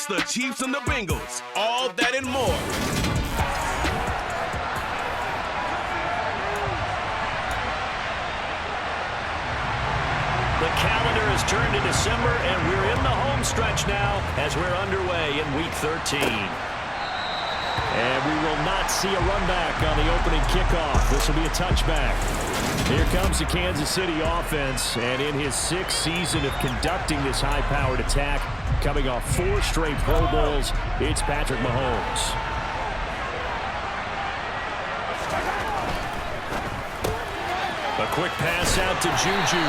the Chiefs and the Bengals. All that and more. The calendar has turned to December, and we're in the home stretch now as we're underway in Week 13. And we will not see a run back on the opening kickoff. This will be a touchback. Here comes the Kansas City offense, and in his 6th season of conducting this high-powered attack, coming off 4 straight Pro Bowls, it's Patrick Mahomes. A quick pass out to Juju.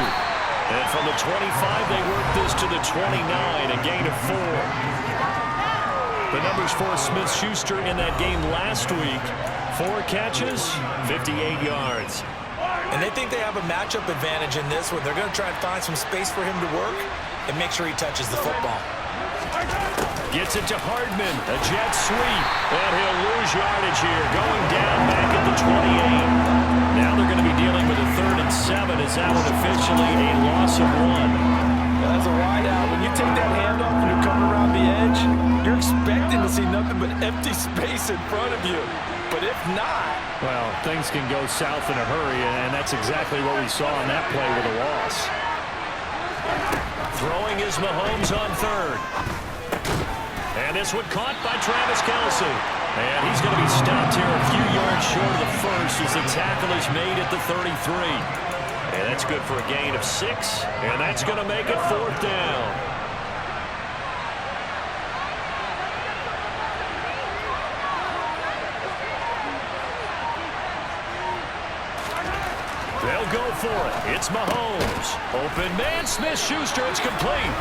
And from the 25, they work this to the 29, a gain of 4. The numbers for Smith-Schuster in that game last week. 4 catches, 58 yards. And they think they have a matchup advantage in this one. They're going to try and find some space for him to work and make sure he touches the football. Gets it to Hardman, a jet sweep, and he'll lose yardage here, going down back at the 28. Now they're going to be dealing with a 3rd and 7 as that one officially a loss of 1. That's a wide out. When you take that handoff and you're coming around the edge, you're expecting to see nothing but empty space in front of you. But if not... Well, things can go south in a hurry, and that's exactly what we saw on that play with a loss. Throwing is Mahomes on 3rd. And this one caught by Travis Kelce. And he's going to be stopped here a few yards short of the first as the tackle is made at the 33. And that's good for a gain of 6. And that's going to make it 4th down. They'll go for it. It's Mahomes. Open man, Smith-Schuster. It's complete.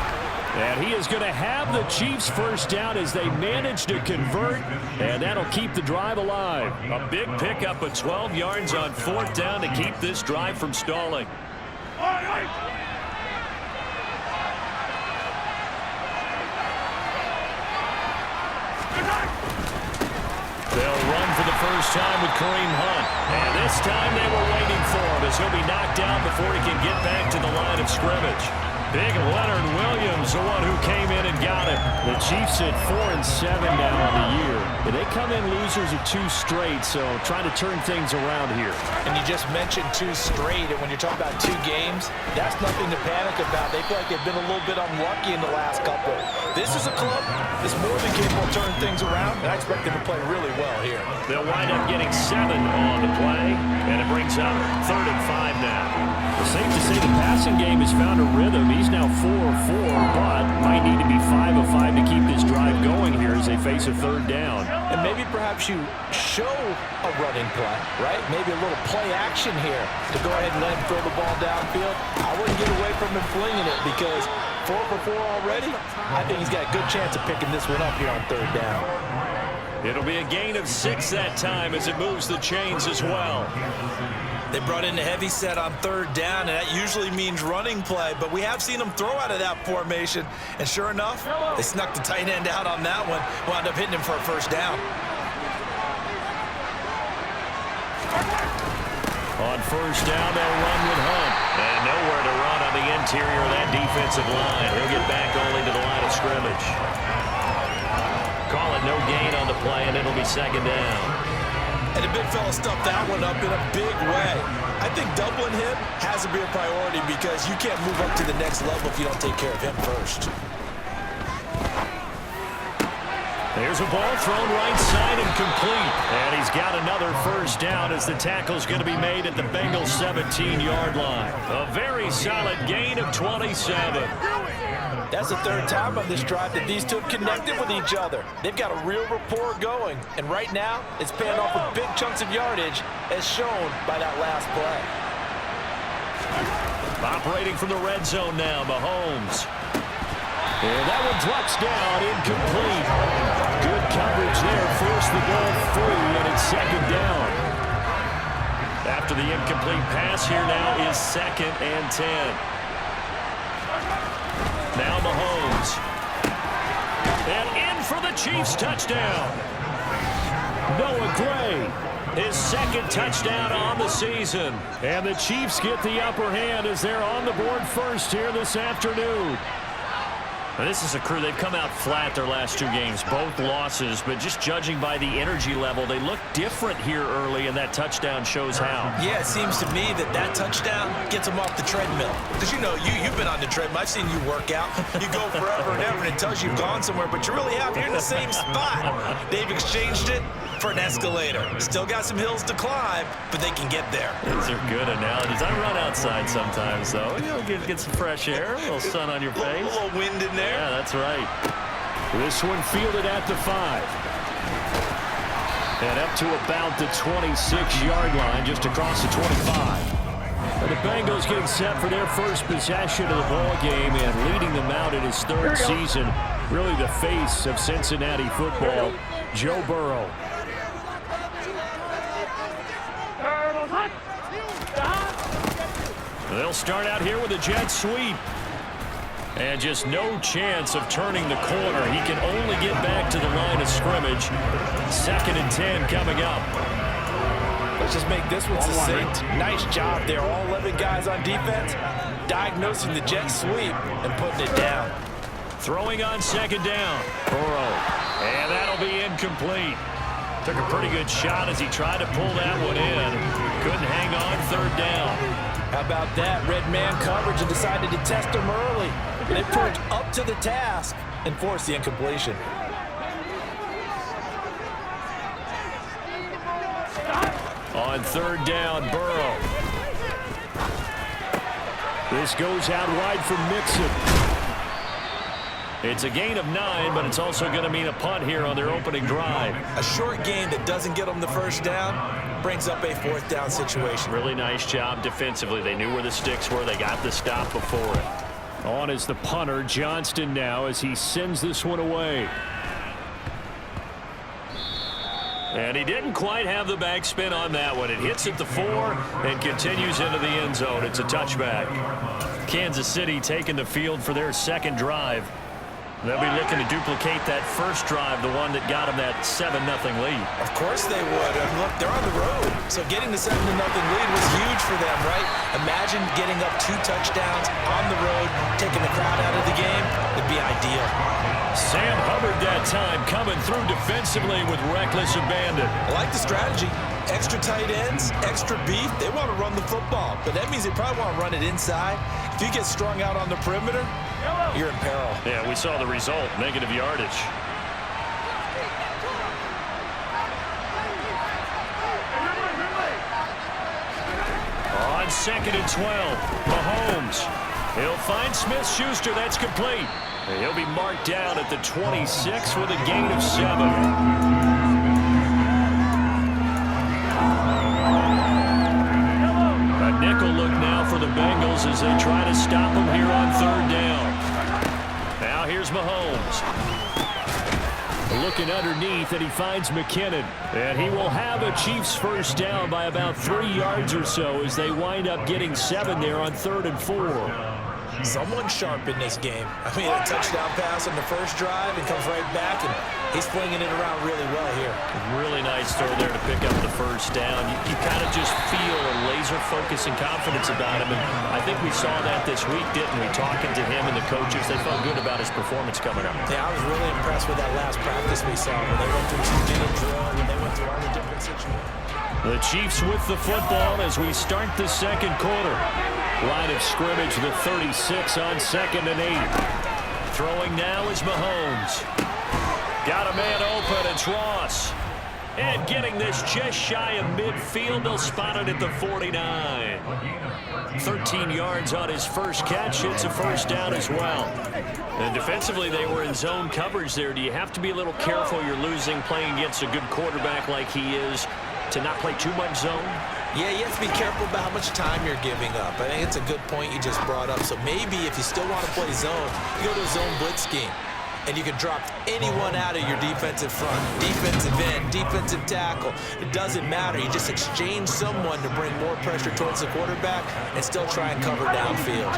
And he is going to have the Chiefs first down as they manage to convert, and that'll keep the drive alive. A big pickup of 12 yards on 4th down to keep this drive from stalling. They'll run for the first time with Kareem Hunt. And this time they were waiting for him as he'll be knocked down before he can get back to the line of scrimmage. Big Leonard Williams, the one who came in and got him. The Chiefs at 4-7 now on the year. And they come in losers of 2 straight, so trying to turn things around here. And you just mentioned 2 straight, and when you're talking about 2 games, that's nothing to panic about. They feel like they've been a little bit unlucky in the last couple. This is a club that's more than capable of turning things around, and I expect them to play really well here. They'll wind up getting 7 on the play, and it brings up 3rd and 5 now. It's safe to say the passing game has found a rhythm. He's now 4 of 4, but might need to be 5 of 5 to keep this drive going here as they face a 3rd down. And maybe perhaps you show a running play, right? Maybe a little play action here to go ahead and let him throw the ball downfield. I wouldn't get away from him flinging it because 4 for 4 already. I think he's got a good chance of picking this one up here on 3rd down. It'll be a gain of 6 that time as it moves the chains as well. They brought in a heavy set on 3rd down, and that usually means running play, but we have seen them throw out of that formation, and sure enough, they snuck the tight end out on that one, wound up hitting him for a 1st down. On 1st down, they'll run with Hunt, and nowhere to run on the interior of that defensive line. He'll get back only to the line of scrimmage. Call it no gain on the play, and it'll be 2nd down. And the big fella stuffed that one up in a big way. I think doubling him has to be a priority because you can't move up to the next level if you don't take care of him first. There's a ball thrown right side and complete. And he's got another 1st down as the tackle's going to be made at the Bengals' 17-yard line. A very solid gain of 27. That's the 3rd time on this drive that these 2 have connected with each other. They've got a real rapport going. And right now, it's paying off with big chunks of yardage as shown by that last play. Operating from the red zone now, Mahomes. And that one drops down, incomplete. Good coverage there, forced the ball through, and it's 2nd down. After the incomplete pass, here now is 2nd and 10. Now Mahomes. And in for the Chiefs touchdown. Noah Gray, his 2nd touchdown on the season. And the Chiefs get the upper hand as they're on the board first here this afternoon. This is a crew. They've come out flat their last 2 games, both losses, but just judging by the energy level, they look different here early, and that touchdown shows how. Yeah, it seems to me that touchdown gets them off the treadmill. Because, you know, you've been on the treadmill. I've seen you work out. You go forever and ever, and it tells you you've gone somewhere, but you really have. You're in the same spot. They've exchanged it for an escalator. Still got some hills to climb, but they can get there. These are good analogies. I run outside sometimes, though. You know, get some fresh air, a little sun on your face. A little wind in there. Yeah, that's right. This one fielded at the 5. And up to about the 26-yard line, just across the 25. And the Bengals getting set for their first possession of the ball game and leading them out in his 3rd season. Really the face of Cincinnati football, Joe Burrow. They'll start out here with a jet sweep. And just no chance of turning the corner. He can only get back to the line of scrimmage. 2nd and 10 coming up. Let's just make this one succinct. Nice job there. All 11 guys on defense diagnosing the jet sweep and putting it down. Throwing on 2nd down. Burrow. And that'll be incomplete. Took a pretty good shot as he tried to pull that one in. Couldn't hang on 3rd down. How about that? Red man coverage and decided to test him early. They proved up to the task and forced the incompletion. On 3rd down, Burrow. This goes out wide for Mixon. It's a gain of 9, but it's also going to mean a punt here on their opening drive. A short gain that doesn't get them the 1st down brings up a 4th down situation. Really nice job defensively. They knew where the sticks were. They got the stop before it. On is the punter, Johnston, now as he sends this one away. And he didn't quite have the backspin on that one. It hits at the 4 and continues into the end zone. It's a touchback. Kansas City taking the field for their 2nd drive. They'll be looking to duplicate that first drive, the one that got them that 7-0 lead. Of course they would. Look, they're on the road. So getting the 7-0 lead was huge for them, right? Imagine getting up 2 touchdowns on the road, taking the crowd out of the game. It'd be ideal. Sam Hubbard that time coming through defensively with reckless abandon. I like the strategy. Extra tight ends, extra beef. They want to run the football, but that means they probably want to run it inside. If you get strung out on the perimeter, you're in peril. Yeah, we saw the result, negative yardage. On 2nd and 12, Mahomes. He'll find Smith-Schuster. That's complete. And he'll be marked down at the 26 with a gain of 7. Nickel look now for the Bengals as they try to stop him here on 3rd down. Now here's Mahomes. Looking underneath, and he finds McKinnon. And he will have a Chiefs 1st down by about 3 yards or so as they wind up getting 7 there on 3rd and 4. Someone sharp in this game. I mean, a touchdown pass on the first drive and comes right back, and he's flinging it around really well here. Really nice throw there to pick up the 1st down. You kind of just feel a laser focus and confidence about him, and I think we saw that this week, didn't we? Talking to him and the coaches, they felt good about his performance coming up. Yeah, I was really impressed with that last practice we saw when they went through 2-minute drill, when they went through all the different situations. The Chiefs with the football as we start the 2nd quarter. Line of scrimmage, the 36 on 2nd and 8. Throwing now is Mahomes. Got a man open, it's Ross. And getting this just shy of midfield, they'll spot it at the 49. 13 yards on his first catch. It's a 1st down as well. And defensively, they were in zone coverage there. Do you have to be a little careful? You're losing, playing against a good quarterback like he is, to not play too much zone? Yeah, you have to be careful about how much time you're giving up. I think it's a good point you just brought up. So maybe if you still want to play zone, you go to a zone blitz scheme. And you can drop anyone out of your defensive front. Defensive end, defensive tackle. It doesn't matter. You just exchange someone to bring more pressure towards the quarterback and still try and cover downfield.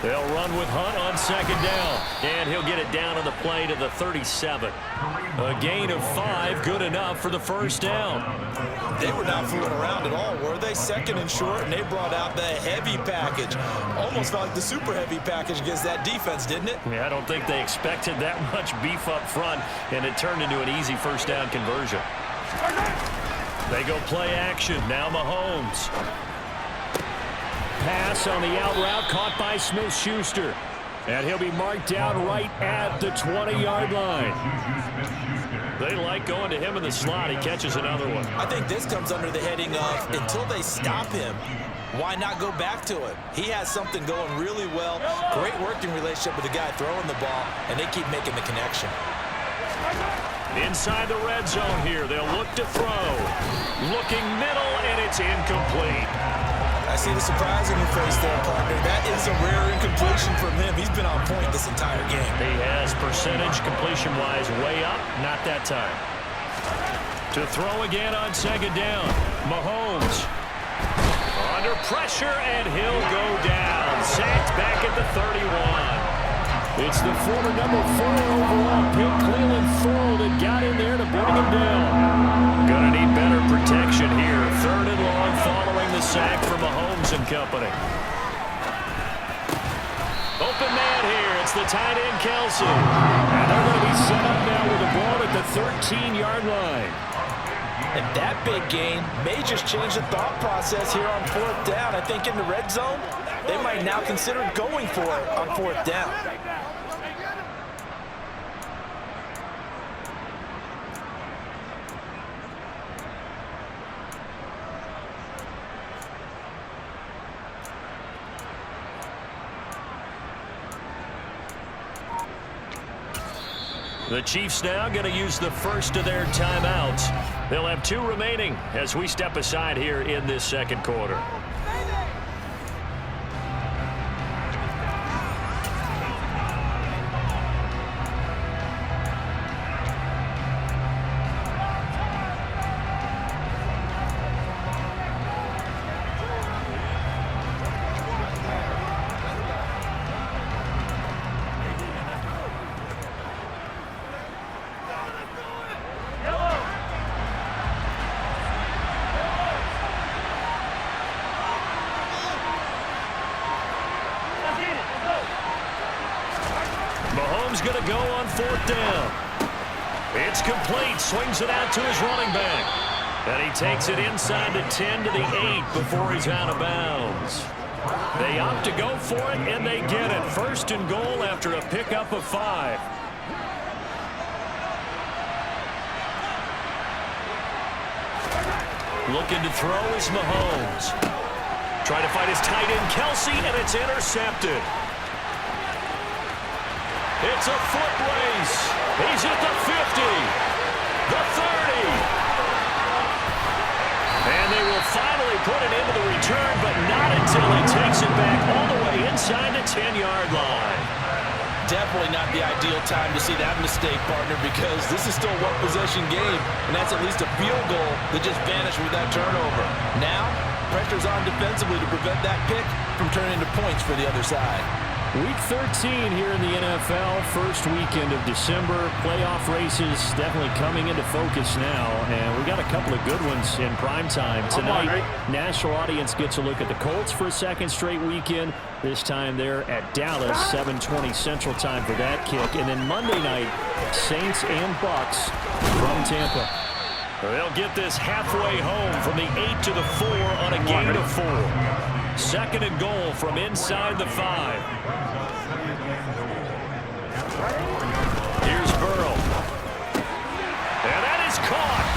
They'll run with Hunt on second down. And he'll get it down on the play to the 37. A gain of 5, good enough for the first down. They were not fooling around at all, were they? Second and short, and they brought out the heavy package. Almost felt like the super heavy package against that defense, didn't it? Yeah, I don't think they expected that much beef up front, and it turned into an easy first down conversion. They go play action. Now Mahomes. Pass on the out route caught by Smith-Schuster. And he'll be marked down right at the 20-yard line. They like going to him in the slot. He catches another one. I think this comes under the heading of until they stop him, why not go back to it? He has something going really well. Great working relationship with the guy throwing the ball, and they keep making the connection. Inside the red zone here. They'll look to throw. Looking middle, and it's incomplete. I see the surprise in your face there, partner. That is a rare incompletion from him. He's been on point this entire game. He has percentage completion-wise way up. Not that time. To throw again on second down. Mahomes. Under pressure, and he'll go down. Sacked back at the 31. It's the former number 4 overall pick, Cleveland Thorold, that got in there to bring him down. Gonna need better protection here. Third and long following the sack from Mahomes and company. Open man here. It's the tight end, Kelsey. And they're going to be set up now with a ball at the 13-yard line. And that big gain may just change the thought process here on fourth down. I think in the red zone, they might now consider going for it on fourth down. The Chiefs now going to use the first of their timeouts. They'll have 2 remaining as we step aside here in this second quarter. Mahomes going to go on fourth down. It's complete. Swings it out to his running back. And he takes it inside the 10 to the 8 before he's out of bounds. They opt to go for it, and they get it. First and goal after a pickup of 5. Looking to throw is Mahomes. Trying to find his tight end, Kelsey, and it's intercepted. It's a foot race. He's at the 50, the 30. And they will finally put it into the return, but not until he takes it back all the way inside the 10-yard line. Definitely not the ideal time to see that mistake, partner, because this is still a one-possession game, and that's at least a field goal that just vanished with that turnover. Now, pressure's on defensively to prevent that pick from turning into points for the other side. Week 13 here in the NFL, first weekend of December. Playoff races definitely coming into focus now, and we got a couple of good ones in prime time. Tonight, national audience gets a look at the Colts for a second straight weekend. This time they're at Dallas, 7:20 Central Time for that kick. And then Monday night, Saints and Bucks from Tampa. They'll get this halfway home from the 8 to the 4 on a gain of 4. Second and goal from inside the 5. Here's Burrow. And that is caught.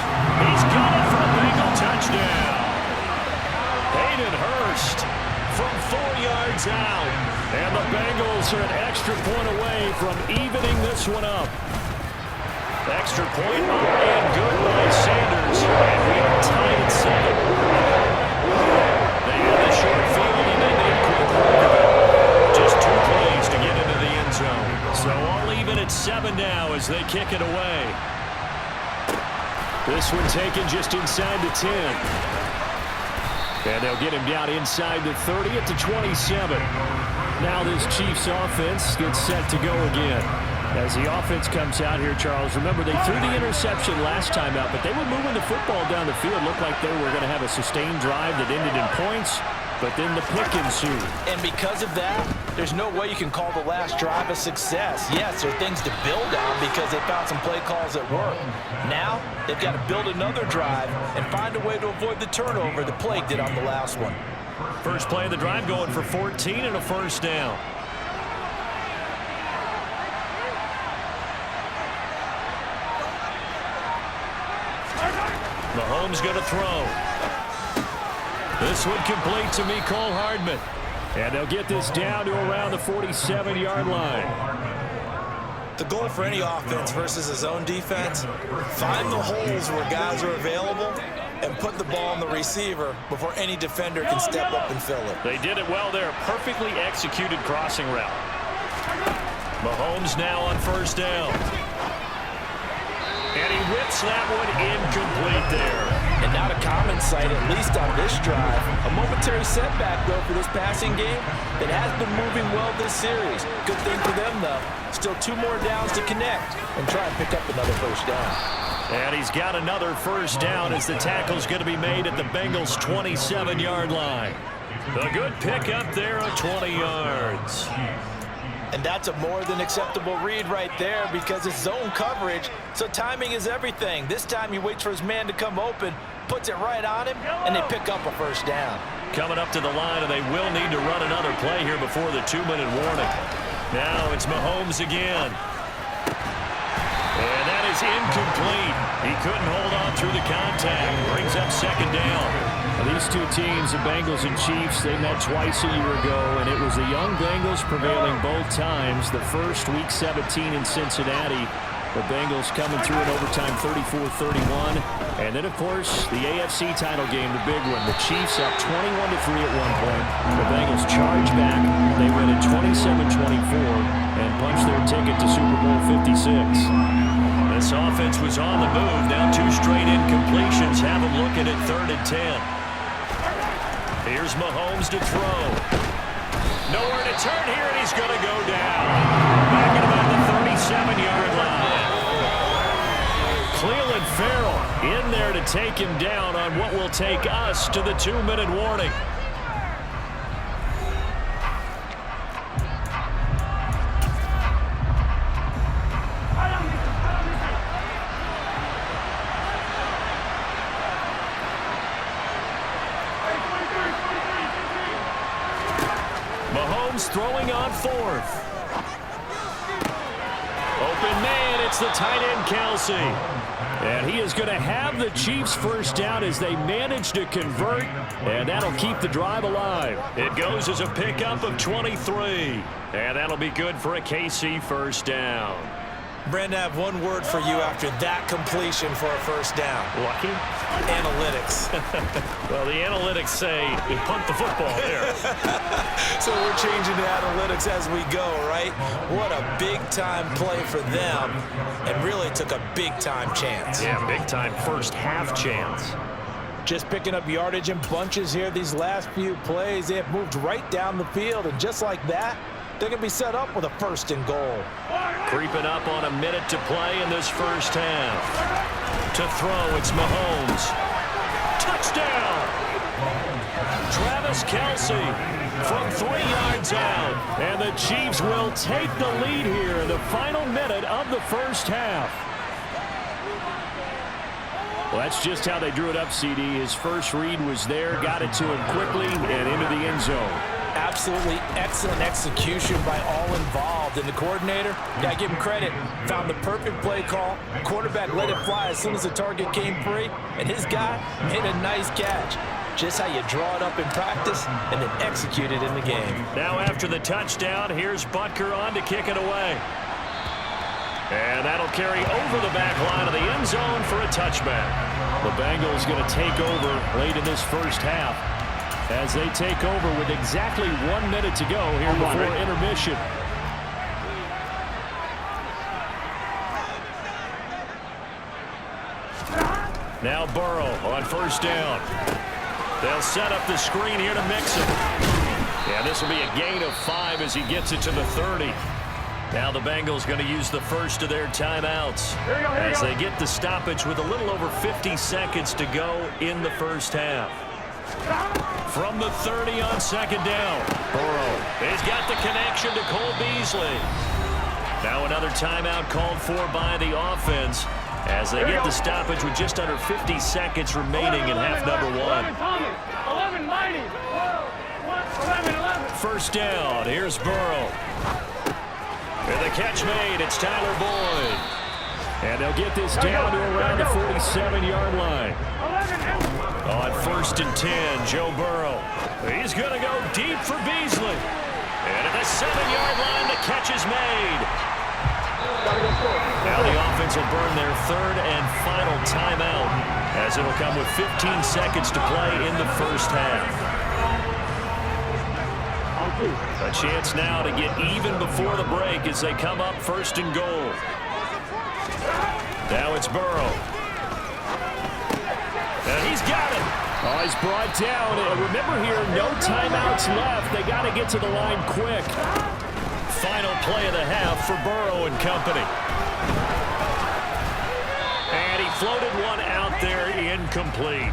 He's got it for a Bengal touchdown. Hayden Hurst from 4 yards out. And the Bengals are an extra point away from evening this one up. Extra point and good by Sanders. And we are tied at 7. They had the short field and they made quick work of it. Just 2 plays to get into the end zone. So all even at 7 now as they kick it away. This one taken just inside the 10. And they'll get him down inside the 30 at the 27. Now this Chiefs offense gets set to go again. As the offense comes out here, Charles, remember they threw the interception last time out, but they were moving the football down the field. Looked like they were going to have a sustained drive that ended in points, but then the pick ensued. And because of that, there's no way you can call the last drive a success. Yes, there are things to build on because they found some play calls that work. Now, they've got to build another drive and find a way to avoid the turnover that plagued it on the last one. First play of the drive going for 14 and a first down. Mahomes going to throw. This one complete to Mecole Hardman. And they'll get this down to around the 47-yard line. The goal for any offense versus his own defense, find the holes where guys are available and put the ball on the receiver before any defender can step up and fill it. They did it well there. Perfectly executed crossing route. Mahomes now on first down. And he whips that one incomplete there. And not a common sight, at least on this drive. A momentary setback, though, for this passing game that has been moving well this series. Good thing for them, though. Still 2 more downs to connect and try and pick up another first down. And he's got another first down as the tackle's going to be made at the Bengals' 27-yard line. A good pickup there of 20 yards. And that's a more than acceptable read right there because it's zone coverage, so timing is everything. This time he waits for his man to come open, puts it right on him, and they pick up a first down. Coming up to the line, and they will need to run another play here before the 2-minute warning. Now it's Mahomes again. And that is incomplete. He couldn't hold on through the contact. Brings up second down. These two teams, the Bengals and Chiefs, they met twice a year ago, and it was the young Bengals prevailing both times. The first, Week 17 in Cincinnati. The Bengals coming through in overtime 34-31. And then, of course, the AFC title game, the big one. The Chiefs up 21-3 at one point. The Bengals charge back. They win at 27-24 and punch their ticket to Super Bowl 56. This offense was on the move. Now 2 straight incompletions have them looking at 3rd and 10. Here's Mahomes to throw. Nowhere to turn here, and he's going to go down. Back at about the 37-yard line. Clelin Ferrell in there to take him down on what will take us to the 2-minute warning. Mahomes throwing on 4th. Open man, it's the tight end Kelsey. And he is going to have the Chiefs first down as they manage to convert, and that'll keep the drive alive. It goes as a pickup of 23, and that'll be good for a KC first down. Brandon, I have one word for you after that completion for a first down. Lucky? Analytics. Well, the analytics say you punt the football there. So we're changing the analytics as we go, right? What a big-time play for them, and really took a big-time chance. Yeah, big-time first half chance. Just picking up yardage in bunches here these last few plays. They have moved right down the field, and just like that, they're going to be set up with a 1st and goal. Creeping up on a minute to play in this first half. To throw, it's Mahomes. Touchdown! Travis Kelce from 3 yards out. And the Chiefs will take the lead here in the final minute of the first half. Well, that's just how they drew it up, CD. His first read was there, got it to him quickly, and into the end zone. Absolutely excellent execution by all involved. And the coordinator, gotta give him credit, found the perfect play call. Quarterback let it fly as soon as the target came free, and his guy made a nice catch. Just how you draw it up in practice and then execute it in the game. Now after the touchdown, here's Butker on to kick it away. And that'll carry over the back line of the end zone for a touchback. The Bengals going to take over late in this first half as they take over with exactly 1 minute to go here before intermission. Now Burrow on first down. They'll set up the screen here to Mixon. Yeah, this will be a gain of 5 as he gets it to the 30. Now the Bengals going to use the first of their timeouts as they get the stoppage with a little over 50 seconds to go in the first half. From the 30 on second down, Burrow. He's got the connection to Cole Beasley. Now another timeout called for by the offense as they get the stoppage with just under 50 seconds remaining in half number 1. First down, here's Burrow. And the catch made, it's Tyler Boyd. And they'll get this down to around the 47-yard line. On first and 10, Joe Burrow. He's going to go deep for Beasley. And at the 7-yard line, the catch is made. Now the offense will burn their third and final timeout as it'll come with 15 seconds to play in the first half. A chance now to get even before the break as they come up first and goal. Now it's Burrow. And he's got it. Oh, he's brought down. And remember here, no timeouts left. They got to get to the line quick. Final play of the half for Burrow and company. And he floated one out there incomplete.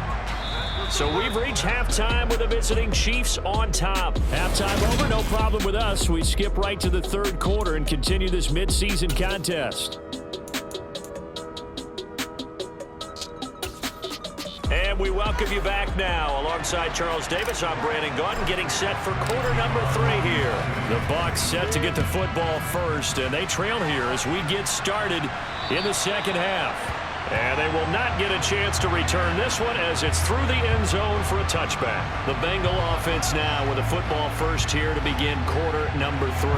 So we've reached halftime with the visiting Chiefs on top. Halftime over, no problem with us. We skip right to the third quarter and continue this midseason contest. And we welcome you back now. Alongside Charles Davis, I'm Brandon Gaudin getting set for quarter number 3 here. The Bucs set to get the football first, and they trail here as we get started in the second half. And they will not get a chance to return this one as it's through the end zone for a touchback. The Bengal offense now with a football first here to begin quarter number 3.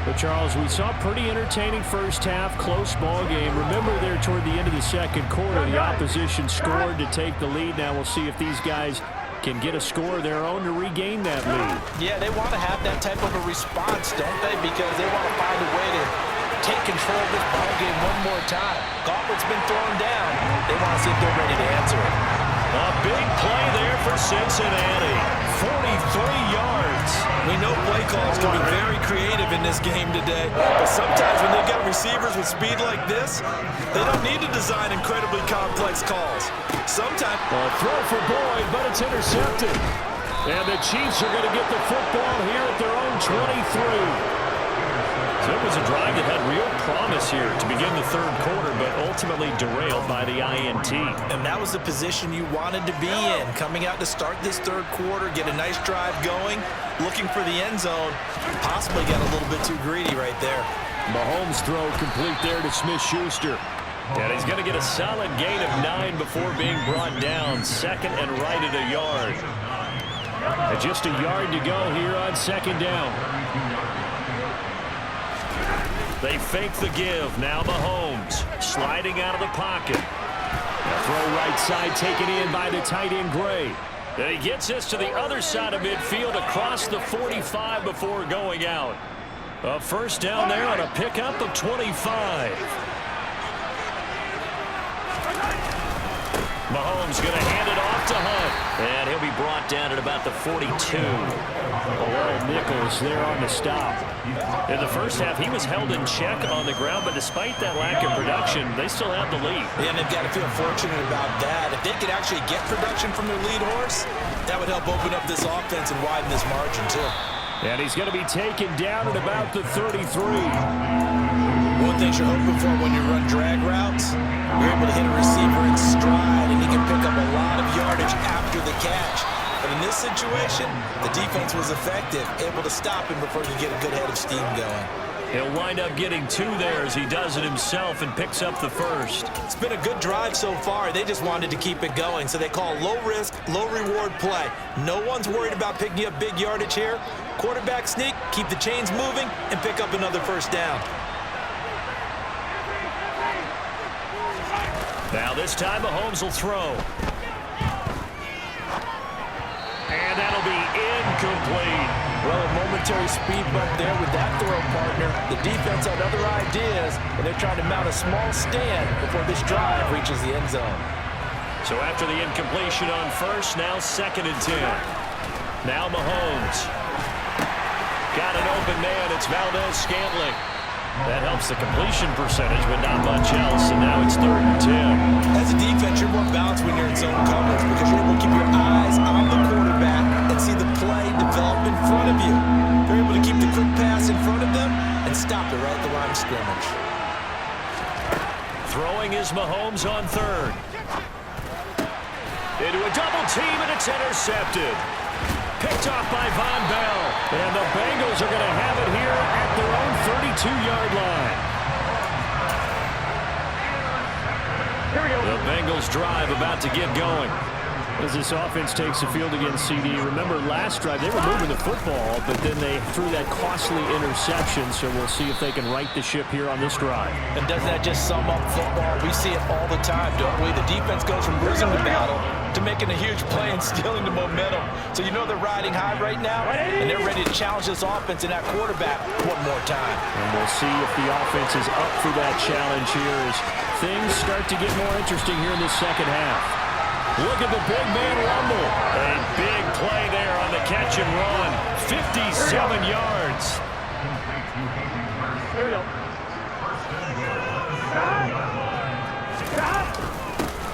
But Charles, we saw a pretty entertaining first half, close ball game. Remember there toward the end of the second quarter, the opposition scored to take the lead. Now we'll see if these guys can get a score of their own to regain that lead. Yeah, they want to have that type of a response, don't they? Because they want to find a way to take control of this ball game one more time. Gauntlet's been thrown down. They want to see if they're ready to answer it. A big play there for Cincinnati. 43 yards. We know play calls can be very creative in this game today, but sometimes when they've got receivers with speed like this, they don't need to design incredibly complex calls. Sometimes a throw for Boyd, but it's intercepted. And the Chiefs are going to get the football here at their own 23. So it was a drive that had real promise here to begin the third quarter, but ultimately derailed by the INT. And that was the position you wanted to be in, coming out to start this third quarter, get a nice drive going, looking for the end zone, possibly got a little bit too greedy right there. Mahomes' throw complete there to Smith-Schuster. And he's going to get a solid gain of 9 before being brought down, second and right at a yard. And just a yard to go here on second down. They fake the give. Now Mahomes sliding out of the pocket. A throw right side taken in by the tight end Gray. And he gets this to the other side of midfield across the 45 before going out. A first down there on a pickup of 25. Mahomes going to hand it off to Hunt. And he'll be brought down at about the 42. Nichols there on the stop. In the first half, he was held in check on the ground, but despite that lack of production, they still have the lead. Yeah, and they've got to feel fortunate about that. If they could actually get production from their lead horse, that would help open up this offense and widen this margin, too. And he's going to be taken down at about the 33. One thing you're hoping for when you run drag routes, you're able to hit a receiver in stride, and he can pick up a lot of yardage after the catch. But in this situation, the defense was effective, able to stop him before he could get a good head of steam going. He'll wind up getting 2 there as he does it himself and picks up the first. It's been a good drive so far. They just wanted to keep it going, so they call low-risk, low-reward play. No one's worried about picking up big yardage here. Quarterback sneak, keep the chains moving, and pick up another first down. Now this time Mahomes will throw. And that'll be incomplete. Well, a momentary speed bump there with that throw, partner. The defense had other ideas, and they're trying to mount a small stand before this drive reaches the end zone. So after the incompletion on first, now second and 10. Now Mahomes. Got an open man. It's Valdez-Scantling. That helps the completion percentage, but not much else. And now it's 3rd and 10. As a defense, you're more balanced when you're in zone coverage because you're able to keep your eyes on the quarterback and see the play develop in front of you. They're able to keep the quick pass in front of them and stop it right at the line of scrimmage. Throwing is Mahomes on 3rd. Into a double team, and it's intercepted. Picked off by Von Bell. And the Bengals are going to have it here at their own 32-yard line. The Bengals drive about to get going. As this offense takes the field against CD, remember last drive they were moving the football, but then they threw that costly interception, so we'll see if they can right the ship here on this drive. And doesn't that just sum up football? We see it all the time, don't we? The defense goes from losing the battle to making a huge play and stealing the momentum. So you know they're riding high right now, and they're ready to challenge this offense and that quarterback one more time. And we'll see if the offense is up for that challenge here as things start to get more interesting here in the second half. Look at the big man rumble. A big play there on the catch and run. 57 yards.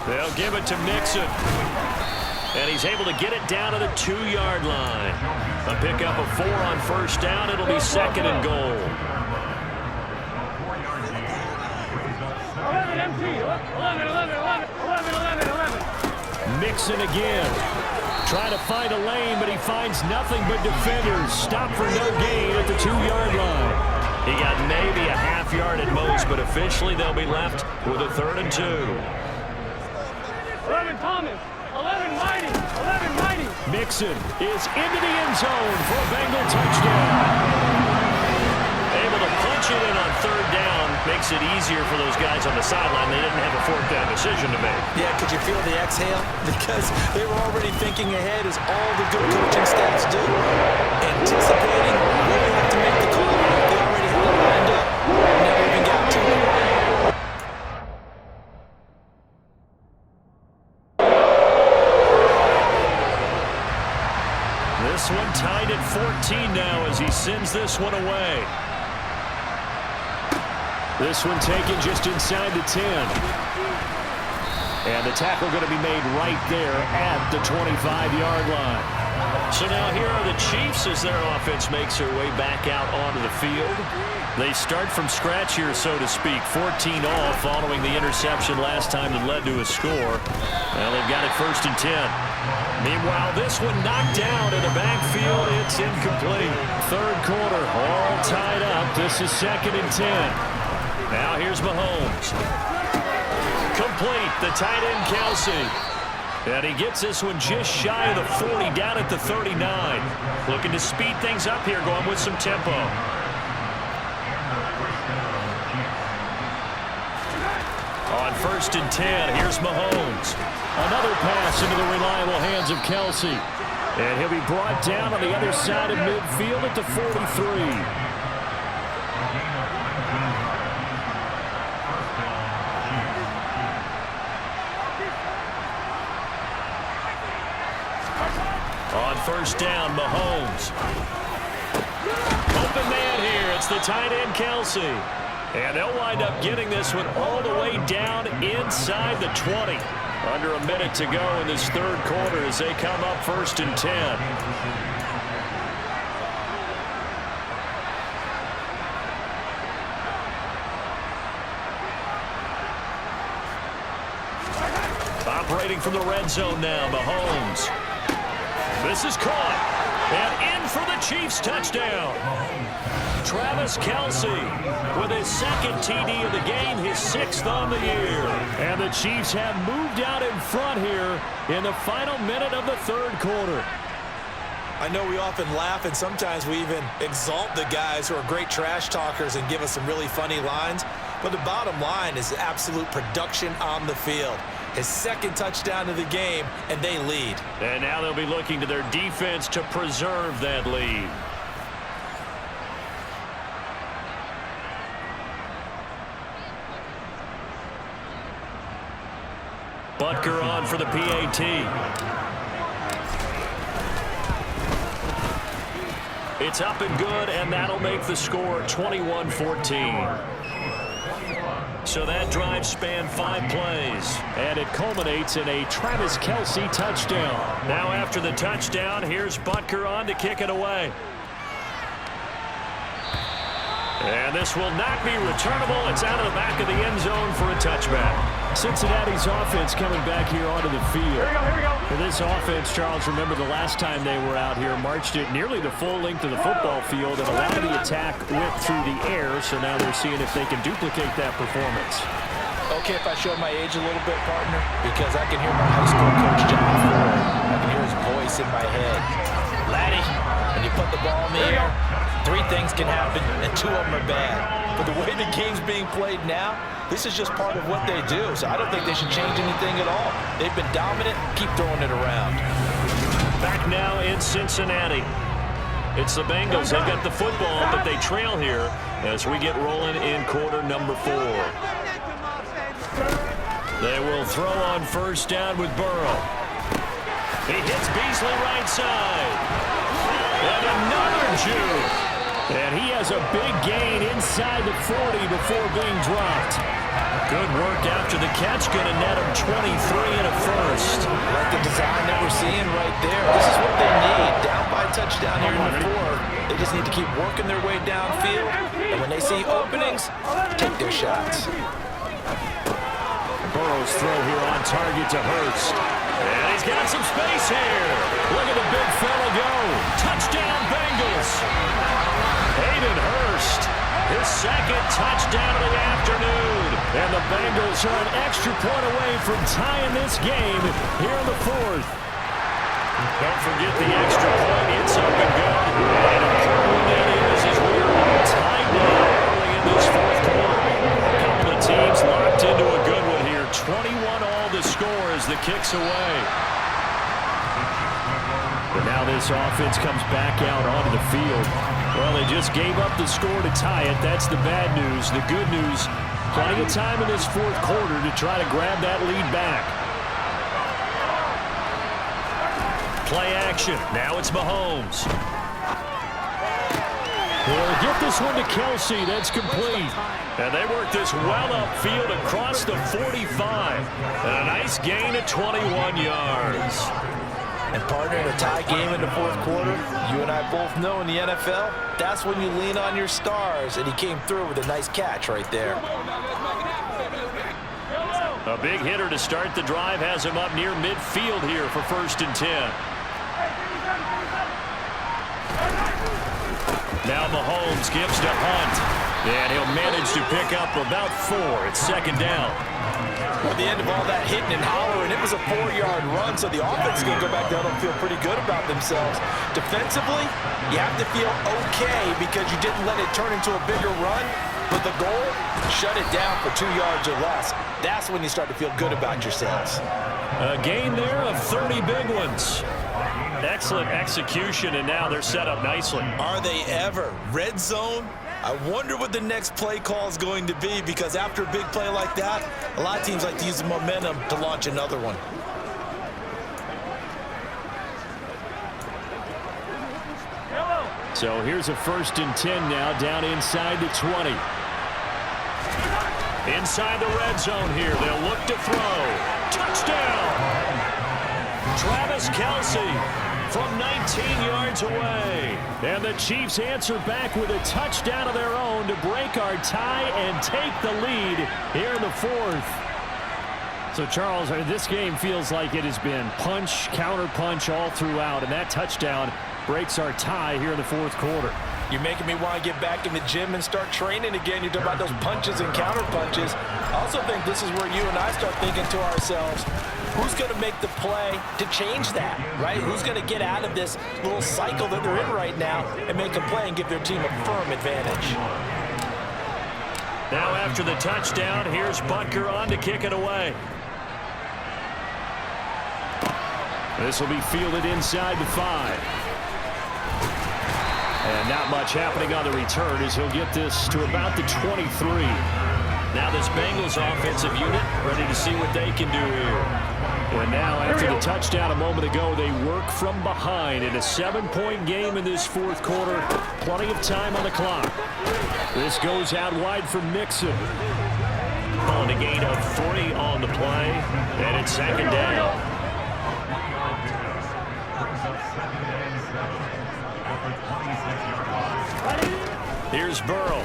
They'll give it to Mixon. And he's able to get it down to the 2-yard line. A pickup of 4 on 1st down. It'll be 2nd and goal. 11. Mixon again. Trying to find a lane, but he finds nothing but defenders. Stopped for no gain at the 2-yard line. He got maybe a half yard at most, but officially they'll be left with a 3rd and 2. 11 Thomas. 11 Mighty. 11 Mighty. Mixon is into the end zone for a Bengal touchdown. Able to punch it in on 3rd down. Makes it easier for those guys on the sideline. They didn't have a 4th down decision to make. Yeah, could you feel the exhale? Because they were already thinking ahead as all the good coaching staffs do. Anticipating when they have to make the call. They already had it lined up. Never even got to it. This one tied at 14 now as he sends this one away. This one taken just inside the 10. And the tackle going to be made right there at the 25-yard line. So now here are the Chiefs as their offense makes their way back out onto the field. They start from scratch here, so to speak. 14 all following the interception last time that led to a score. Well, they've got it 1st and 10. Meanwhile, this one knocked down in the backfield. It's incomplete. 3rd quarter, all tied up. This is 2nd and 10. Now here's Mahomes. Complete, the tight end Kelsey. And he gets this one just shy of the 40, down at the 39. Looking to speed things up here, going with some tempo. On 1st and 10, here's Mahomes. Another pass into the reliable hands of Kelsey. And he'll be brought down on the other side of midfield at the 43. On 1st down, Mahomes. Open man here. It's the tight end, Kelsey. And they'll wind up getting this one all the way down inside the 20. Under a minute to go in this 3rd quarter as they come up 1st and 10. Operating from the red zone now, Mahomes. This is caught, and in for the Chiefs touchdown. Travis Kelsey with his 2nd TD of the game, his 6th on the year. And the Chiefs have moved out in front here in the final minute of the 3rd quarter. I know we often laugh and sometimes we even exalt the guys who are great trash talkers and give us some really funny lines. But the bottom line is absolute production on the field. His 2nd touchdown of the game, and they lead. And now they'll be looking to their defense to preserve that lead. Butker on for the PAT. It's up and good, and that'll make the score 21-14. So that drive spanned 5 plays. And it culminates in a Travis Kelce touchdown. Now after the touchdown, here's Butker on to kick it away. And this will not be returnable. It's out of the back of the end zone for a touchback. Cincinnati's offense coming back here onto the field. Here we go. For this offense, Charles, remember the last time they were out here, marched it nearly the full length of the football field, and a lot of the attack went through the air, so now they're seeing if they can duplicate that performance. Okay, if I show my age a little bit, partner, because I can hear my high school coach, John Ford. I can hear his voice in my head. Laddie, when you put the ball in the air, 3 things can happen, and 2 of them are bad. But the way the game's being played now, this is just part of what they do, so I don't think they should change anything at all. They've been dominant. Keep throwing it around. Back now in Cincinnati. It's the Bengals. They've got the football, but they trail here as we get rolling in quarter number 4. They will throw on first down with Burrow. He hits Beasley right side. And another juke. And he has a big gain inside the 40 before being dropped. Good work after the catch. Going to net him 23 and a first. Like the design that we're seeing right there. This is what they need. Down by a touchdown here in the 4th. They just need to keep working their way downfield. And when they see openings, take their shots. Burrow's throw here on target to Hurst. And he's got some space here. Look at the big fella go. Touchdown, Bengals. Hayden Hurst, his 2nd touchdown of the afternoon. And the Bengals are an extra point away from tying this game here in the 4th. Don't forget the extra point. It's up and good. And important that is as we're all tied now early in this 4th quarter. A couple of teams locked into a good one here. 21 all the score as the kick's away. But now this offense comes back out onto the field. Well, they just gave up the score to tie it. That's the bad news. The good news, plenty of time in this 4th quarter to try to grab that lead back. Play action. Now it's Mahomes. They'll get this one to Kelce. That's complete. And they work this well upfield across the 45. And a nice gain of 21 yards. And partner, in a tie game in the 4th quarter, you and I both know in the NFL, that's when you lean on your stars, and he came through with a nice catch right there. A big hitter to start the drive has him up near midfield here for 1st and 10. Now Mahomes gives to Hunt, and he'll manage to pick up about 4. It's 2nd down. At the end of all that hitting and hollering, it was a 4-yard run, so the offense can go back down and feel pretty good about themselves. Defensively, you have to feel okay because you didn't let it turn into a bigger run, but the goal, shut it down for 2 yards or less. That's when you start to feel good about yourselves. A gain there of 30 big ones. Excellent execution, and now they're set up nicely. Are they ever? Red zone? I wonder what the next play call is going to be, because after a big play like that, a lot of teams like to use the momentum to launch another one. So here's a 1st and 10 now, down inside the 20. Inside the red zone here, they'll look to throw. Touchdown! Travis Kelce from 19 yards away. And the Chiefs answer back with a touchdown of their own to break our tie and take the lead here in the 4th. So, Charles, this game feels like it has been punch, counter-punch all throughout, and that touchdown breaks our tie here in the 4th quarter. You're making me want to get back in the gym and start training again. You're talking about those punches and counter punches. I also think this is where you and I start thinking to ourselves, who's going to make the play to change that, right? Who's going to get out of this little cycle that they're in right now and make a play and give their team a firm advantage? Now after the touchdown, here's Butker on to kick it away. This will be fielded inside the 5. And not much happening on the return as he'll get this to about the 23. Now this Bengals offensive unit ready to see what they can do here. And now, after the touchdown a moment ago, they work from behind in a 7-point game in this fourth quarter. Plenty of time on the clock. This goes out wide for Mixon. On a gain of 3 on the play, and it's second down. Here's Burrow.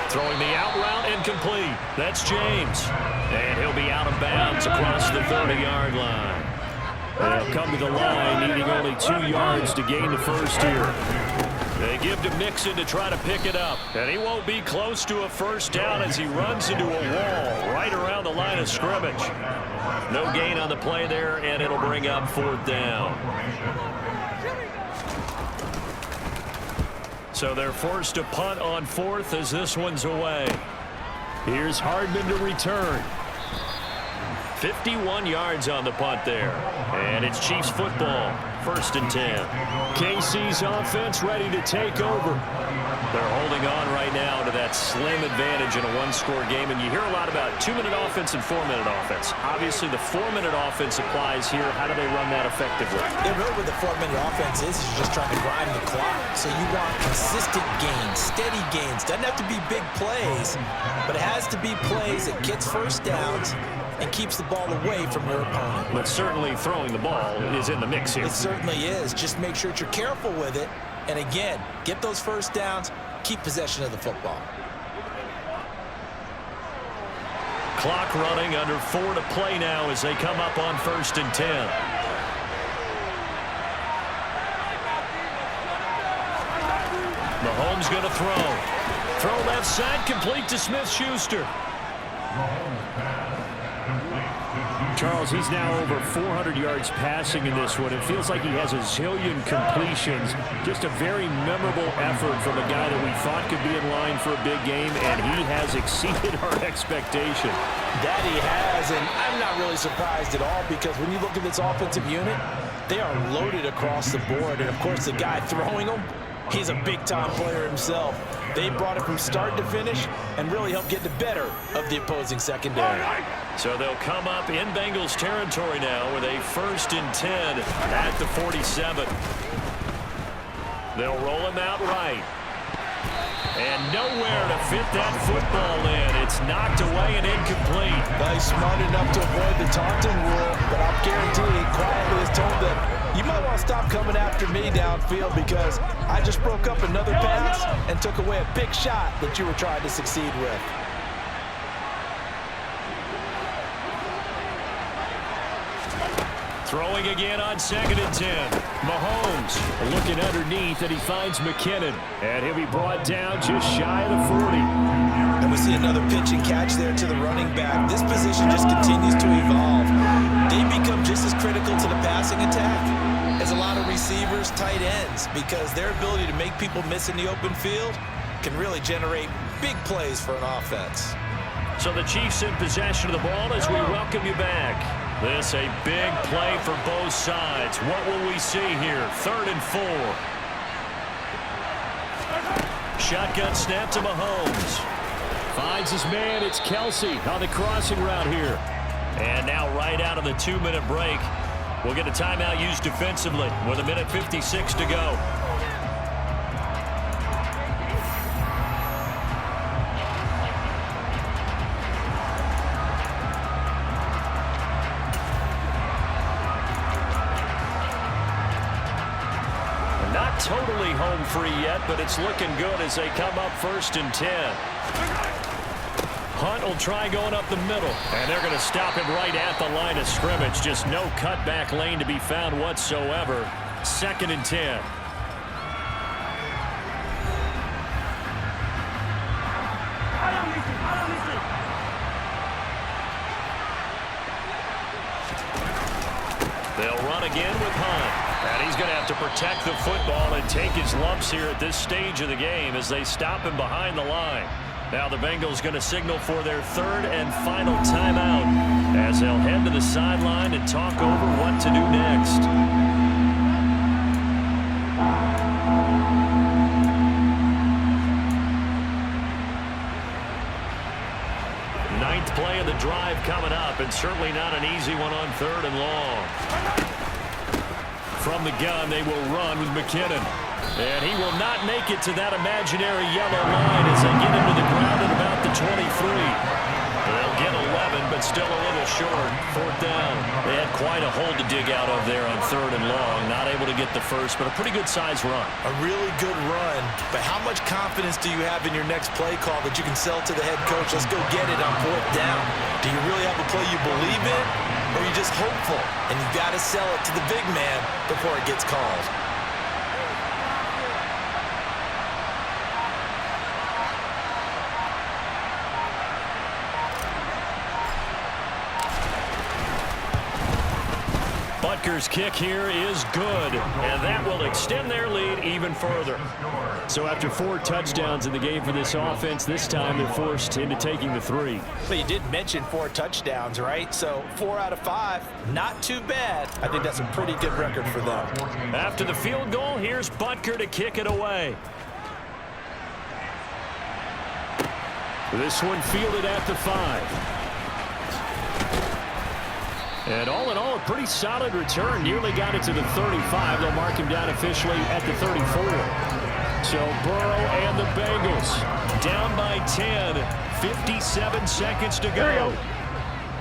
Throwing the out route incomplete. That's James. And he'll be out of bounds across the 30-yard line. And he'll come to the line, needing only 2 yards to gain the first here. They give to Mixon to try to pick it up. And he won't be close to a first down as he runs into a wall right around the line of scrimmage. No gain on the play there, and it'll bring up 4th down. So they're forced to punt on 4th as this one's away. Here's Hardman to return. 51 yards on the punt there. And it's Chiefs football. 1st and 10. KC's offense ready to take over. They're holding on right now to that slim advantage in a 1-score game. And you hear a lot about 2-minute offense and 4-minute offense. Obviously, the 4-minute offense applies here. How do they run that effectively? Yeah, really what the 4-minute offense is just trying to grind the clock. So you want consistent gains, steady gains. Doesn't have to be big plays, but it has to be plays that gets first downs and keeps the ball away from your opponent. But certainly throwing the ball is in the mix here. It certainly is. Just make sure that you're careful with it. And again, get those first downs, keep possession of the football. Clock running, under 4 to play now as they come up on 1st and 10. Mahomes going to throw. Throw left side, complete to Smith-Schuster. Charles, he's now over 400 yards passing in this one. It feels like he has a zillion completions. Just a very memorable effort from a guy that we thought could be in line for a big game, and he has exceeded our expectation. That he has, and I'm not really surprised at all because when you look at this offensive unit, they are loaded across the board. And, of course, the guy throwing them, he's a big-time player himself. They brought it from start to finish and really helped get the better of the opposing secondary. So they'll come up in Bengals territory now with a 1st and 10 at the 47. They'll roll him out right. And nowhere to fit that football in. It's knocked away and incomplete. Well, he's smart enough to avoid the taunting rule, but I'll guarantee he quietly has told them, you might want to stop coming after me downfield because I just broke up another pass and took away a big shot that you were trying to succeed with. Throwing again on 2nd and 10. Mahomes looking underneath, and he finds McKinnon. And he'll be brought down just shy of the 40. And we see another pitch and catch there to the running back. This position just continues to evolve. They become just as critical to the passing attack as a lot of receivers, tight ends, because their ability to make people miss in the open field can really generate big plays for an offense. So the Chiefs in possession of the ball as we welcome you back. This a big play for both sides. What will we see here? 3rd and 4. Shotgun snap to Mahomes. Finds his man. It's Kelsey on the crossing route here. And now right out of the 2-minute break, we'll get a timeout used defensively with 1:56 to go. Not totally home free yet, but it's looking good as they come up 1st and 10. Hunt will try going up the middle, and they're going to stop him right at the line of scrimmage. Just no cutback lane to be found whatsoever. 2nd and 10. They'll run again with Hunt. And he's going to have to protect the football and take his lumps here at this stage of the game as they stop him behind the line. Now the Bengals going to signal for their 3rd and final timeout as they'll head to the sideline and talk over what to do next. Ninth play of the drive certainly not an easy one on 3rd and long. From the gun, they will run with McKinnon. And he will not make it to that imaginary yellow line as they get him to the ground at about the 23. They'll get 11, but still a little short. 4th down. They had quite a hole to dig out of there on 3rd and long. Not able to get the first, but a pretty good size run. A really good run, but how much confidence do you have in your next play call that you can sell to the head coach? Let's go get it on 4th down. Do you really have a play you believe in, or are you just hopeful? And you've got to sell it to the big man before it gets called. Butker's kick here is good, and that will extend their lead even further. So after 4 touchdowns in the game for this offense, this time they're forced into taking the 3. But you did mention 4 touchdowns, right? So 4 out of 5, not too bad. I think that's a pretty good record for them. After the field goal, here's Butker to kick it away. This one fielded at the 5. And all in all, a pretty solid return. Nearly got it to the 35. They'll mark him down officially at the 34. So Burrow and the Bengals down by 10. 57 seconds to go.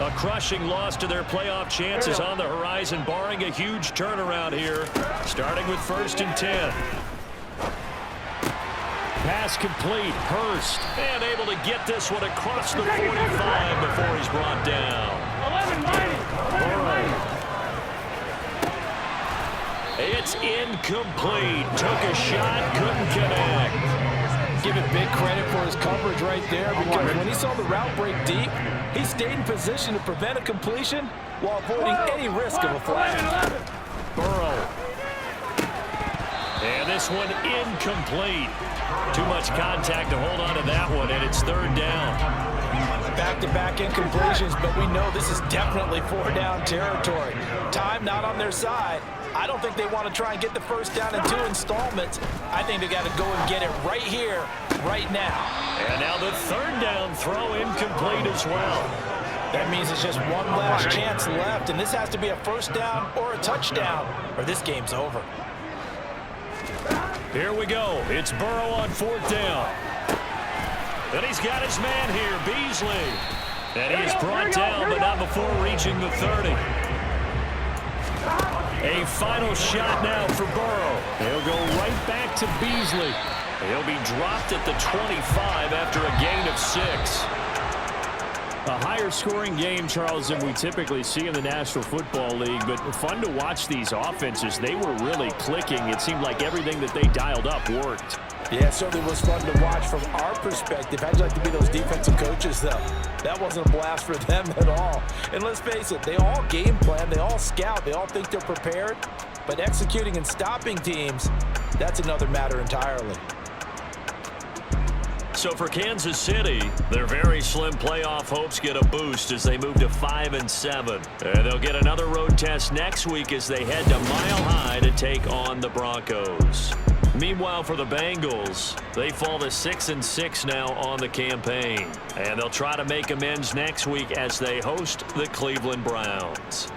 A crushing loss to their playoff chances on the horizon, barring a huge turnaround here, starting with 1st and 10. Pass complete. Hurst. And able to get this one across the 45 before he's brought down. 11 mighty. 11 mighty. It's incomplete. Took a shot, couldn't connect. Give it big credit for his coverage right there, because when he saw the route break deep, he stayed in position to prevent a completion while avoiding any risk of a flag. Burrow. And this one incomplete. Too much contact to hold on to that one, and it's 3rd down. Back-to-back incompletions, but we know this is definitely 4-down territory. Time not on their side. I don't think they want to try and get the 1st down in 2 installments. I think they got to go and get it right here, right now. And now the 3rd down throw incomplete as well. That means it's just one last chance left, and this has to be a 1st down or a touchdown, or this game's over. Here we go. It's Burrow on 4th down. And he's got his man here, Beasley. And he is brought down, but not before reaching the 30. A final shot now for Burrow. He'll go right back to Beasley. He'll be dropped at the 25 after a gain of 6. A higher scoring game, Charles, than we typically see in the National Football League, but fun to watch these offenses. They were really clicking. It seemed like everything that they dialed up worked. Yeah, it certainly was fun to watch from our perspective. How'd you like to be those defensive coaches, though? That wasn't a blast for them at all. And let's face it, they all game plan, they all scout, they all think they're prepared. But executing and stopping teams, that's another matter entirely. So for Kansas City, their very slim playoff hopes get a boost as they move to 5-7. And they'll get another road test next week as they head to Mile High to take on the Broncos. Meanwhile, for the Bengals, they fall to 6-6 now on the campaign. And they'll try to make amends next week as they host the Cleveland Browns.